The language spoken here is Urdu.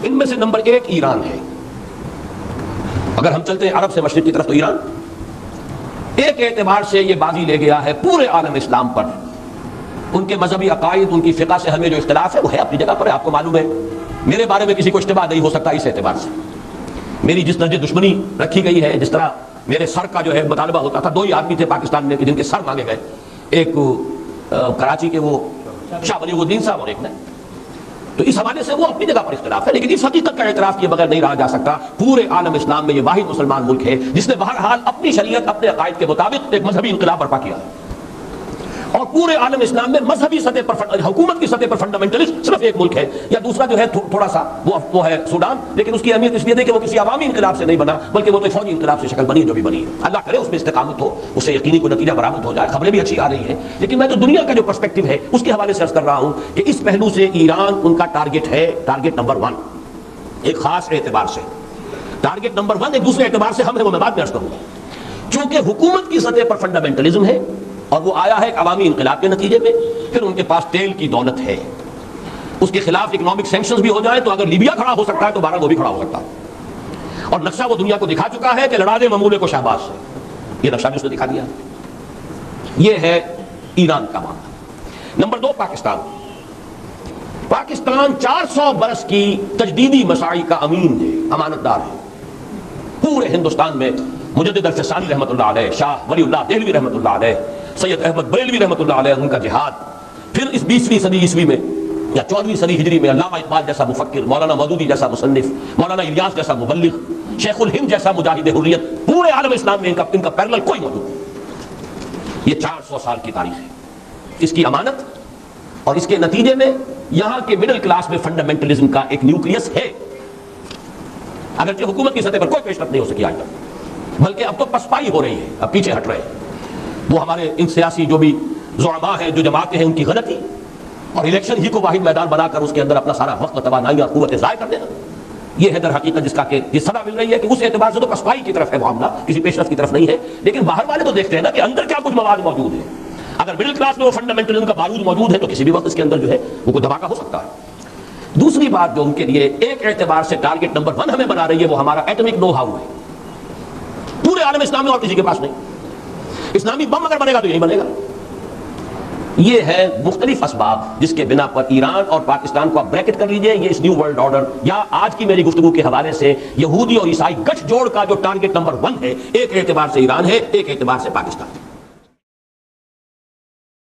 ان میں سے نمبر 1 ایران ہے. اگر ہم چلتے ہیں عرب سے مشرق کی طرف تو ایران ایک اعتبار سے یہ بازی لے گیا ہے پورے عالم اسلام پر. ان کے مذہبی عقائد، ان کی فقہ سے ہمیں جو اختلاف ہے وہ ہے اپنی جگہ پر ہے. آپ کو معلوم ہے میرے بارے میں کسی کو اشتباہ نہیں ہو سکتا اس اعتبار سے. میری جس درجے دشمنی رکھی گئی ہے، جس طرح میرے سر کا جو ہے مطالبہ ہوتا تھا، 2 ہی آدمی تھے پاکستان میں جن کے سر مانگے گئے، ایک کراچی کے وہ شاہ ولی الدین صاحب اور ایک نے. تو اس حوالے سے وہ اپنی جگہ پر اختلاف ہے، لیکن اس حقیقت کا اعتراف کیے بغیر نہیں رہا جا سکتا. پورے عالم اسلام میں یہ واحد مسلمان ملک ہے جس نے بہرحال اپنی شریعت، اپنے عقائد کے مطابق ایک مذہبی انقلاب برپا کیا ہے. اور پورے عالم اسلام میں مذہبی سطح پر، حکومت کی سطح پر فنڈامنٹلسٹ صرف ایک ملک ہے، یا دوسرا جو ہے تھوڑا سا وہ ہے سوڈان. لیکن اس کی اہمیت اس لیے ہے کہ وہ کسی عوامی انقلاب سے نہیں بنا، بلکہ وہ تو فوجی انقلاب سے شکل بنی ہے جو بھی بنی ہے. اللہ کرے اس میں استقامت ہو، اس سے یقینی کوئی نتیجہ برآمد ہو جائے. خبریں بھی اچھی آ رہی ہیں، لیکن میں تو دنیا کا جو پرسپیکٹو ہے اس کے حوالے سے عرض کر رہا ہوں کہ اس پہلو سے ایران ان کا ٹارگٹ ہے، ٹارگٹ نمبر 1 ایک خاص اعتبار سے. ٹارگٹ نمبر 1 ایک دوسرے اعتبار سے ہم ہے، وہ میں بعد میں عرض کروں گا. چونکہ حکومت کی سطح پر فنڈامنٹلزم ہے اور وہ آیا ہے ایک عوامی انقلاب کے نتیجے میں. پھر ان کے پاس تیل کی دولت ہے، اس کے خلاف اکنامک سینکشنز بھی ہو جائیں تو اگر لیبیا کھڑا ہو سکتا ہے تو بہرحال وہ بھی کھڑا ہو سکتا ہے. اور نقشہ وہ دنیا کو دکھا چکا ہے کہ لڑا دے ممولے کو شہباز سے. یہ نقشہ بھی اس نے دکھا دیا. یہ ہے ایران کا معاملہ. نمبر 2 پاکستان. پاکستان 400 برس کی تجدیدی مساعی کا امین ہے، امانت دار ہے. پورے ہندوستان میں مجدد الفسانی رحمۃ اللہ علیہ، شاہ ولی اللہ دہلوی رحمۃ اللہ علیہ، سید احمد بریلوی رحمۃ اللہ علیہ، ان کا جہاد. پھر اس 20ویں صدی عیسوی میں یا 14ویں صدی ہجری میں علامہ اقبال جیسا مفکر، مولانا مودودی جیسا مصنف، مولانا الیاس جیسا مبلغ، شیخ الہند جیسا مجاہد حریت. پورے عالم اسلام میں ان کا پیرلل کوئی موجود نہیں. یہ 400 سال کی تاریخ ہے اس کی امانت. اور اس کے نتیجے میں یہاں کے مڈل کلاس میں فنڈامنٹلزم کا ایک نیوکلیس ہے، اگرچہ حکومت کی سطح پر کوئی پیش رفت نہیں ہو سکی آج تک، بلکہ اب تو پسپائی ہو رہی ہے، اب پیچھے ہٹ رہے ہیں. وہ ہمارے ان سیاسی جو بھی زعماء ہیں، جو جماعتیں ہیں، ان کی غلطی اور الیکشن ہی کو واحد میدان بنا کر اس کے اندر اپنا سارا وقت، توانائی اور قوت ضائع کر دینا، یہ ہے در حقیقت جس کا کہ یہ صدا مل رہی ہے کہ اس اعتبار سے تو پسپائی کی طرف ہے معاملہ، کسی پیش رفت کی طرف نہیں ہے. لیکن باہر والے تو دیکھتے ہیں نا کہ اندر کیا کچھ مواد موجود ہے. اگر مڈل کلاس میں وہ فنڈامنٹلزم کا بارود موجود ہے تو کسی بھی وقت اس کے اندر جو ہے وہ کوئی دھماکہ ہو سکتا ہے. دوسری بات جو ان کے لیے ایک اعتبار سے ٹارگٹ نمبر 1 ہمیں بنا رہی ہے وہ ہمارا ایٹمک نو ہاؤ ہے. پورے عالم اسلام میں اور کسی کے پاس نہیں. اسلامی بم اگر بنے گا تو یہی بنے گا. یہ ہے مختلف اسباب جس کے بنا پر ایران اور پاکستان کو آپ بریکٹ کر لیجئے. یہ اس نیو ورلڈ آرڈر یا آج کی میری گفتگو کے حوالے سے یہودی اور عیسائی گٹھ جوڑ کا جو ٹارگٹ نمبر 1 ہے، ایک اعتبار سے ایران ہے، ایک اعتبار سے پاکستان.